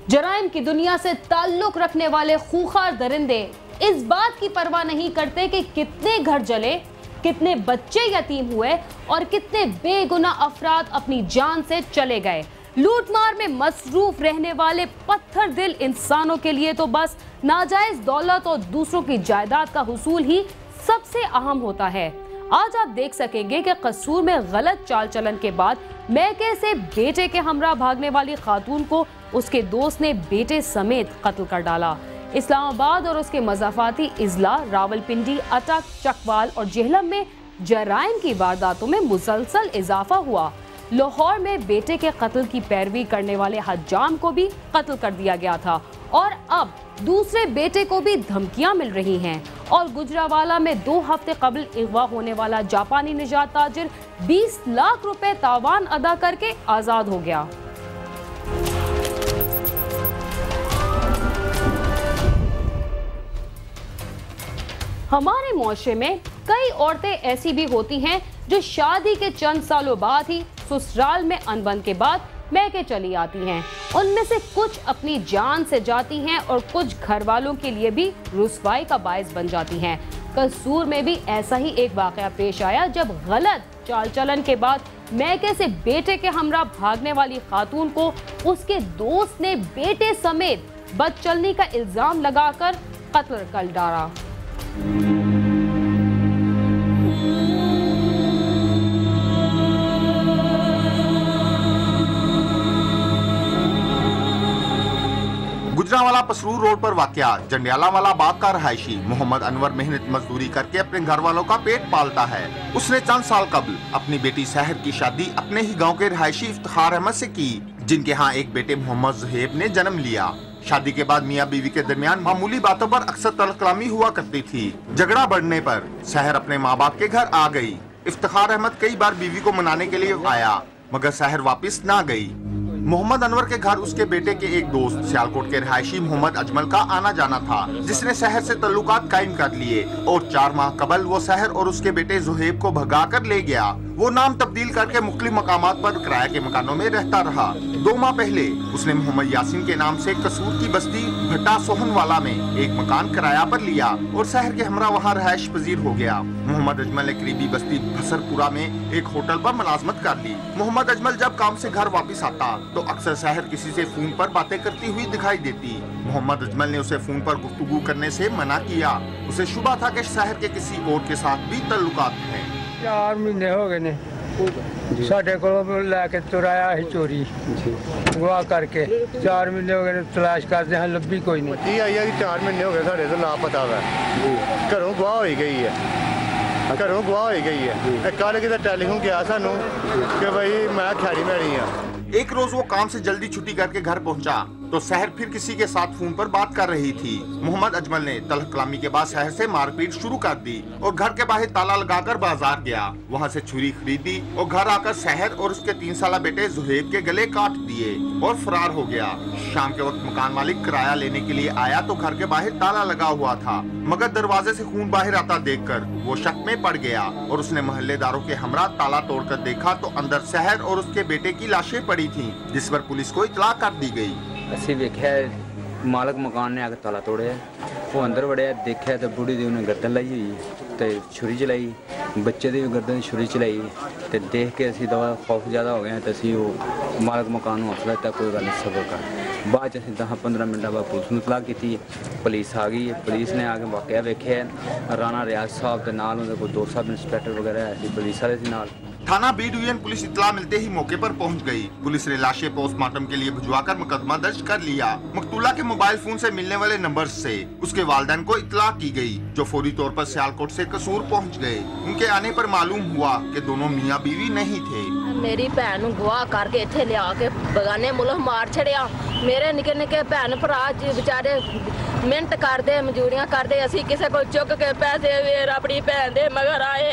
जराइम की दुनिया से ताल्लुक रखने वाले खूंखार दरिंदे इस बात की परवाह नहीं करते कि कितने घर जले, कितने बच्चे यतीम हुए और कितने बेगुनाह अफराद अपनी जान से चले गए। लूटमार में मसरूफ रहने वाले पत्थर दिल इंसानों के लिए तो बस नाजायज दौलत और दूसरों की जायदाद का हुसूल ही सबसे अहम होता है। आज आप देख सकेंगे कि कसूर में गलत चाल चलन के बाद मैके से बेटे के हमरा भागने वाली खातून को उसके दोस्त ने बेटे समेत कत्ल कर डाला। इस्लामाबाद और उसके मज़ाफाती इजला रावलपिंडी, अटक, चकवाल और जेहलम में जराइम की वारदातों में मुसलसल इजाफा हुआ। लाहौर में बेटे के कत्ल की पैरवी करने वाले हज्जाम को भी कत्ल कर दिया गया था और अब दूसरे बेटे को भी धमकियां मिल रही हैं। और गुजरावाला में 2 हफ्ते कबल अगवा होने वाला जापानी निजात ताजिर 20 लाख रुपए तावान अदा करके आजाद हो गया। हमारे मुआशरे में कई औरतें ऐसी भी होती हैं जो शादी के चंद सालों बाद ही ससुराल में अनबन के बाद मैके चली आती हैं। उनमें से कुछ अपनी जान से जाती हैं और कुछ घर वालों के लिए भी रुसवाई का बायस बन जाती हैं। कसूर में भी ऐसा ही एक वाकया पेश आया जब गलत चाल चलन के बाद मैके से बेटे के हमरा भागने वाली खातून को उसके दोस्त ने बेटे समेत बदचलनी का इल्जाम लगाकर कत्ल कर डाला। गुजरावाला पसरूर रोड पर वाकया जंडियालावाला बाग का रहायशी मोहम्मद अनवर मेहनत मजदूरी करके अपने घर वालों का पेट पालता है। उसने चंद साल कबल अपनी बेटी सहर की शादी अपने ही गांव के रहायशी इफ्तिखार अहमद से की, जिनके यहाँ एक बेटे मोहम्मद जुहैब ने जन्म लिया। शादी के बाद मियाँ बीवी के दरमियान मामूली बातों पर अक्सर तलकलामी हुआ करती थी। झगड़ा बढ़ने पर सहर अपने माँ बाप के घर आ गई। इफ्तिखार अहमद कई बार बीवी को मनाने के लिए आया मगर सहर वापस ना गई। मोहम्मद अनवर के घर उसके बेटे के एक दोस्त सियालकोट के रहायशी मोहम्मद अजमल का आना जाना था, जिसने शहर से तल्लुकात कायम कर लिए और 4 माह कबल वो शहर और उसके बेटे जुहैब को भगा कर ले गया। वो नाम तब्दील करके मुख्तलिफ मकामात पर किराए के मकानों में रहता रहा। 2 माह पहले उसने मोहम्मद यासीन के नाम से कसूर की बस्ती भट्टा सोहनवाला में एक मकान किराया पर लिया और शहर के हमरा वहाँ रहायश पजीर हो गया। मोहम्मद अजमल ने करीबी बस्ती भसरपुरा में एक होटल पर मुलाजमत कर ली। मोहम्मद अजमल जब काम से घर वापस आता तो अक्सर शहर किसी से फोन पर बातें करती हुई दिखाई देती। मोहम्मद अजमल ने उसे फोन पर गुफ्तगू करने से मना किया। उसे शुबा था कि शहर के किसी और के साथ भी तल्लुकात हैं। 4 महीने हो गए ने साडे को लैके तुराया ही चोरी गवाह करके 4 महीने हो गए तलाश करते हैं, लब्भी कोई नहीं। 4 महीने हो गए साढ़े तो लापता है, घरों गवाह हो गई है, घरों गवाह हो गई है। कल कि टेलीफोन किया सानू कि भाई मैं खैरी मैरी हाँ। एक रोज वो काम से जल्दी छुट्टी करके घर पहुंचा तो शहर फिर किसी के साथ फोन पर बात कर रही थी। मोहम्मद अजमल ने तलख कलामी के बाद शहर से मारपीट शुरू कर दी और घर के बाहर ताला लगाकर बाजार गया, वहां से छुरी खरीदी और घर आकर शहर और उसके 3 साला बेटे जुहैब के गले काट दिए और फरार हो गया। शाम के वक्त मकान मालिक किराया लेने के लिए आया तो घर के बाहर ताला लगा हुआ था मगर दरवाजे से खून बाहर आता देखकर वो शक में पड़ गया और उसने मोहल्लेदारों के हमरा ताला तोड़कर देखा तो अंदर शहर और उसके बेटे की लाशें पड़ी थी, जिस पर पुलिस को इतला कर दी गई। ਅਸੀਂ ਵੇਖਿਆ ਮਾਲਕ ਮਕਾਨ ਨੇ ਆ ਕੇ ਤਾਲਾ ਤੋੜਿਆ, ਉਹ ਅੰਦਰ ਵੜਿਆ, ਦੇਖਿਆ ਤਾਂ ਬੁੜੀ ਦੀ ਉਹਨੇ ਗਰਦਨ ਲਾਈ ਹੋਈ ਤੇ ਛੁਰੀ ਚਲਾਈ, ਬੱਚੇ ਦੀ ਵੀ ਗਰਦਨ ਛੁਰੀ ਚਲਾਈ ਤੇ ਦੇਖ ਕੇ ਅਸੀਂ ਦਵਾ ਖੌਫ ਜ਼ਿਆਦਾ ਹੋ ਗਏ ਤੇ ਅਸੀਂ ਉਹ ਮਾਲਕ ਮਕਾਨ ਨੂੰ ਹੌਸਲਾ ਦਿੱਤਾ ਕੋਈ ਗੱਲ ਨਹੀਂ ਸਬਰ ਕਰ। ਬਾਅਦ ਚ ਅਸੀਂ 10-15 ਮਿੰਟਾਂ ਬਾਅਦ ਪੁਲਿਸ ਨੂੰ ਇਤਲਾਹ ਕੀਤੀ, ਪੁਲਿਸ ਆ ਗਈ। ਪੁਲਿਸ ਨੇ ਆ ਕੇ ਵਾਕਿਆ ਵੇਖਿਆ, ਰਾਣਾ ਰਿਆਜ਼ ਸਾਹਿਬ ਦੇ ਨਾਲ ਉਹਦੇ ਕੋਲ 2 ਸਾਬ ਇੰਸਪੈਕटर वगैरह ਸੀ, पुलिस वाले ਸੀ ਨਾਲ। थाना बी डिवीजन पुलिस इतला मिलते ही मौके पर पहुंच गई। पुलिस ने लाशें पोस्टमार्टम के लिए भिजवाकर मुकदमा दर्ज कर लिया। मकतूला के मोबाइल फोन से मिलने वाले नंबर से उसके वालिदैन को इतला की गई, जो फौरी तौर पर सियालकोट से कसूर पहुंच गए। उनके आने पर मालूम हुआ कि दोनों मियाँ बीवी नहीं थे। मेरी भैन गवाह करके इत्थे लिया के बगाने मुल्क मार छड़िया। मेरे निके निके भैन भरा बेचारे मिहनत करते मजूरियां करते, असी किसी को चुक के पैसे वेर अपनी भैन दे मगर आए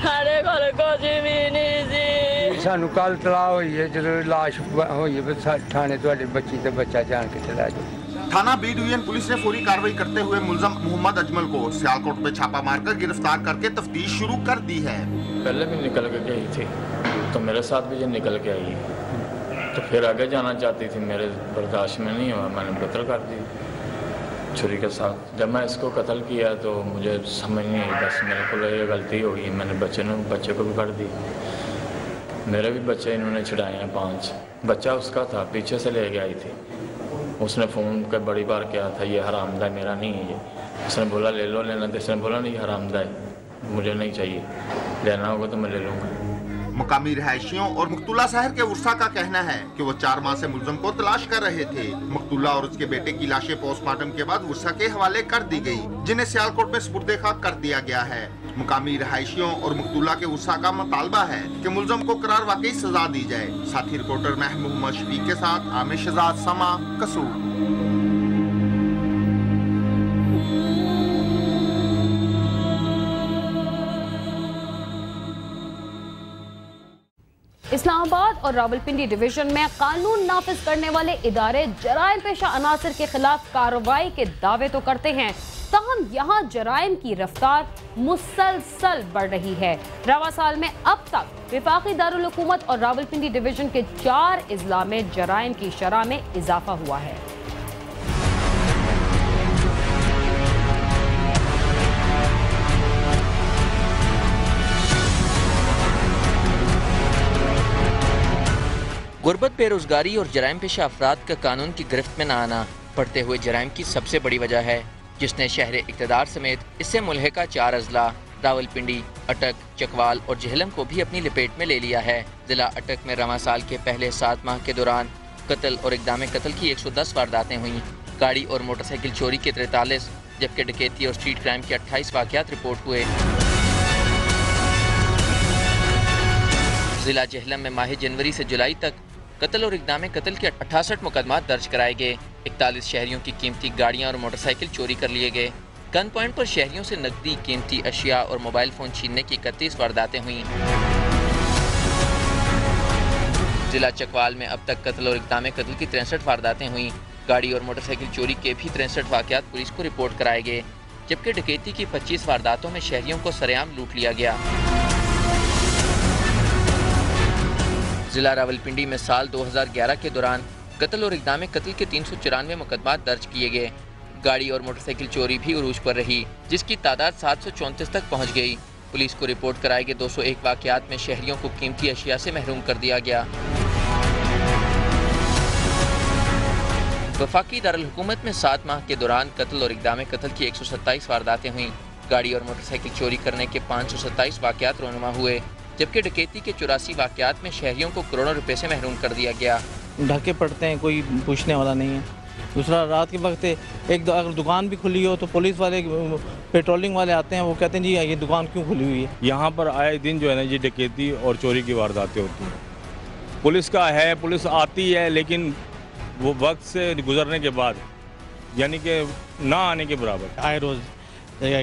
साढ़े कोल कुछ भी नहीं सी। सानू कल तलाह हुई है जो लाश हुई है थाने तुहाडी बच्ची ते बच्चा जान के चला जाओ। थाना बी डिवीजन पुलिस ने फौरी कार्रवाई करते हुए मुलजम मोहम्मद अजमल को सियालकोट में छापा मारकर गिरफ्तार करके तफ्तीश शुरू कर दी है। पहले भी निकल के गई थी तो मेरे साथ भी ये निकल के आई है। तो फिर आगे जाना चाहती थी, मेरे बर्दाश्त में नहीं हुआ, मैंने कत्ल कर दी छुरी के साथ। जब मैं इसको कत्ल किया तो मुझे समझ नहीं आई, बस मेरे को ये गलती हो गई, मैंने बच्चे को भी कर दी। मेरे भी बच्चे इन्होंने छुड़ाए हैं 5। बच्चा उसका था, पीछे से ले के आई थी, उसने फ़ोन कर बड़ी बार किया था ये हरामदा मेरा नहीं है ये। उसने बोला ले लो, लेना तो इसने बोला नहीं हरामदा है, मुझे नहीं चाहिए, लेना होगा तो मैं ले लूँगा। मुकामी रहायशियों और मकतूला शहर के उर्सा का कहना है कि वो 4 माह से मुलजम को तलाश कर रहे थे। मकतूला और उसके बेटे की लाशें पोस्टमार्टम के बाद उर्सा के हवाले कर दी गई, जिन्हें सियालकोट में सुपुर्दे खाक कर दिया गया है। मुकामी रहायशियों और मकतूला के उर्सा का मुतालबा है कि मुलजम को करार वाकई सजा दी जाए। साथी रिपोर्टर महमूद शफीक के साथ आमिर शहजाद, समा, कसूर। इस्लामाबाद और रावलपिंडी डिवीजन में कानून नाफिज करने वाले इदारे जराइम पेशा अनासर के खिलाफ कार्रवाई के दावे तो करते हैं, ताहम यहाँ जराइम की रफ्तार मुसलसल बढ़ रही है। रवा साल में अब तक विफाकी दारुल हुकूमत और रावलपिंडी डिवीजन के 4 अजला में जराइम की शरह में इजाफा हुआ है। गुर्बत, बेरोजगारी और जराइम पेशा अफराद का कानून की गिरफ्त में न आना बढ़ते हुए जराइम की सबसे बड़ी वजह है, जिसने शहर इक़्तिदार समेत इससे मुल्हिका 4 अजला रावलपिंडी, अटक, चकवाल और जेहलम को भी अपनी लपेट में ले लिया है। जिला अटक में रवां साल के पहले 7 माह के दौरान कत्ल और इक़दाम कत्ल की 110 वारदातें हुई। गाड़ी और मोटरसाइकिल चोरी के 43, जबकि डकैती और स्ट्रीट क्राइम के 28 वाक़यात रिपोर्ट हुए। जिला जेहलम में माह जनवरी से जुलाई तक कत्ल और इक़दाम कत्ल के 68 मुकदमात दर्ज कराए गए। 41 शहरियों की कीमती गाड़ियां और मोटरसाइकिल चोरी कर लिए गए। गन पॉइंट पर शहरियों से नकदी, कीमती अशिया और मोबाइल फ़ोन छीनने की 31 वारदातें हुई। जिला चकवाल में अब तक कत्ल और इक़दाम कत्ल की 63 वारदातें हुई। गाड़ी और मोटरसाइकिल चोरी के भी 63 वाक़यात पुलिस को रिपोर्ट कराए गए, जबकि डकैती की 25 वारदातों में शहरियों को सरेआम लूट लिया गया। जिला रावलपिंडी में साल 2011 के दौरान कत्ल और इक़दाम कत्ल के 394 मुकदमात दर्ज किए गए। गाड़ी और मोटरसाइकिल चोरी भी उरूज पर रही, जिसकी तादाद 734 तक पहुंच गई। पुलिस को रिपोर्ट कराए गए 201 वाक़यात में शहरियों को कीमती अशिया से महरूम कर दिया गया। वफाकी दारुल हुकूमत में 7 माह के दौरान कत्ल और इक़दाम कत्ल की 127 वारदातें हुई। गाड़ी और मोटरसाइकिल चोरी करने के 527 वाक़यात रोनुमा हुए, जबकि डकैती के 84 वाक़यात में शहरियों को करोड़ों रुपए से महरूम कर दिया गया। ढाके पड़ते हैं, कोई पूछने वाला नहीं है। दूसरा, रात के वक्त अगर दुकान भी खुली हो तो पुलिस वाले, पेट्रोलिंग वाले आते हैं, वो कहते हैं जी ये दुकान क्यों खुली हुई है। यहाँ पर आए दिन जो है ना ये डकैती और चोरी की वारदातें होती हैं। पुलिस का है, पुलिस आती है, लेकिन वो वक्त से गुजरने के बाद यानी कि ना आने के बराबर। आए रोज़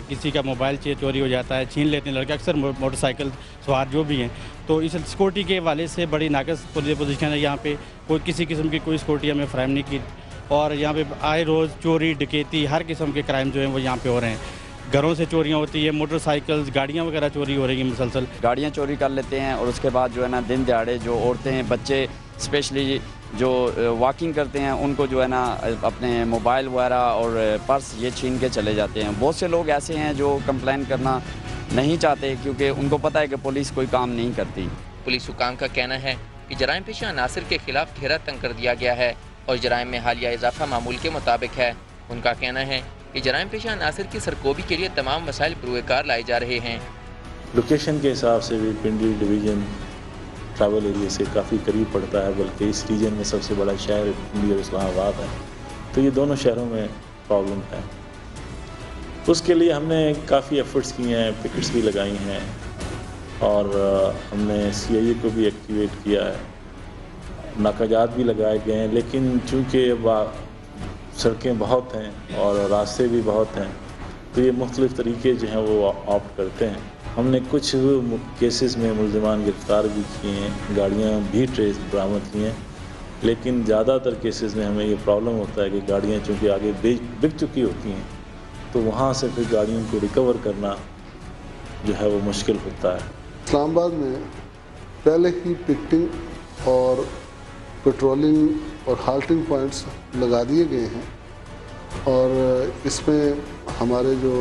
किसी का मोबाइल चोरी हो जाता है, छीन लेते हैं लड़के, अक्सर मोटरसाइकिल सवार जो भी हैं। तो इस सिक्योरिटी के हवाले से बड़ी नाकस पोजीशन है यहाँ पे। कोई किसी किस्म की कोई सिक्योरिटी हमें फ्राहम नहीं की, और यहाँ पे आए रोज़ चोरी, डकैती, हर किस्म के क्राइम जो हैं वो यहाँ पे हो रहे हैं। घरों से चोरियाँ होती है, मोटरसाइकिल्स, गाड़ियाँ वगैरह चोरी हो रही हैं मुसलसल। गाड़ियाँ चोरी कर लेते हैं, और उसके बाद जो है ना दिन दिहाड़े जो औरतें हैं, बच्चे स्पेशली जो वॉकिंग करते हैं, उनको जो है ना अपने मोबाइल वगैरह और पर्स ये छीन के चले जाते हैं। बहुत से लोग ऐसे हैं जो कंप्लेन करना नहीं चाहते, क्योंकि उनको पता है कि पुलिस कोई काम नहीं करती। पुलिस हुकाम का कहना है कि जराइम पेशा अनासर के खिलाफ घेरा तंग कर दिया गया है और जराइम में हालिया इजाफा मामूल के मुताबिक है। उनका कहना है कि जराइम पेशा अनासर की सरकोबी के लिए तमाम वसाइल पुरकार लाए जा रहे हैं। लोकेशन के हिसाब से भी पिंडी डिवीज़न ट्रैवल एरिया से काफ़ी करीब पड़ता है, बल्कि इस रीजन में सबसे बड़ा शहर पिंडी और इस्लामाबाद है, तो ये दोनों शहरों में प्रॉब्लम है। उसके लिए हमने काफ़ी एफर्ट्स किए हैं, पिकेट्स भी लगाई हैं, और हमने CIA को भी एक्टिवेट किया है, नाकाजात भी लगाए गए हैं। लेकिन चूँकि सड़कें बहुत हैं और रास्ते भी बहुत हैं, तो ये मुख्तलिफ़ तरीके जो हैं वो ऑप्ट करते हैं। हमने कुछ केसेस में मुल्ज़िमान गिरफ़्तार भी किए हैं, गाड़ियाँ भी ट्रेस बरामद की हैं, लेकिन ज़्यादातर केसेस में हमें ये प्रॉब्लम होता है कि गाड़ियाँ चूँकि आगे बिक चुकी होती हैं, तो वहाँ से फिर गाड़ियों को रिकवर करना जो है वो मुश्किल होता है। इस्लामाबाद में पहले ही पिकटिंग और पेट्रोलिंग और हाल्टिंग पॉइंट्स लगा दिए गए हैं और इसमें हमारे जो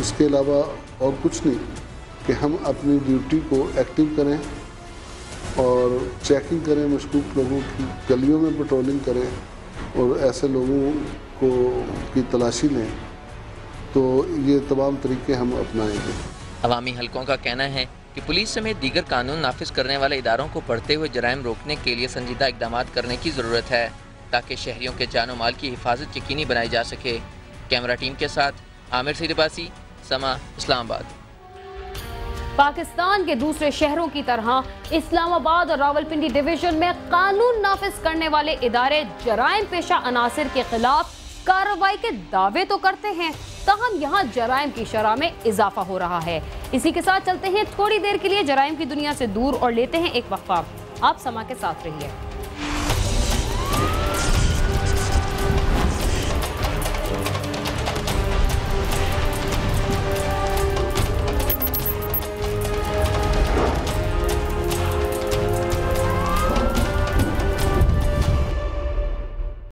इसके अलावा और कुछ नहीं कि हम अपनी ड्यूटी को एक्टिव करें और चेकिंग करें, मशकूक लोगों की गलियों में पेट्रोलिंग करें और ऐसे लोगों को की तलाशी लें। तो ये तमाम तरीके हम अपनाएंगे। अवामी हलकों का कहना है कि पुलिस समेत दीगर कानून नाफिज करने वाले इदारों को बढ़ते हुए जराइम रोकने के लिए संजीदा इकदाम करने की ज़रूरत है ताकि शहरियों के जान और माल की हिफाजत यकीनी बनाई जा सके। कैमरा टीम के साथ आमिर सिरबासी, समा, इस्लामाबाद। पाकिस्तान के दूसरे शहरों की तरह इस्लामाबाद और रावलपिंडी डिवीजन में कानून नाफिज करने वाले इदारे जराइम पेशा अनासिर के खिलाफ कार्रवाई के दावे तो करते हैं, ताहम यहाँ जराइम की शरह में इजाफा हो रहा है। इसी के साथ चलते हैं थोड़ी देर के लिए जराइम की दुनिया से दूर और लेते हैं एक वक्फा। आप समा के साथ रहिए।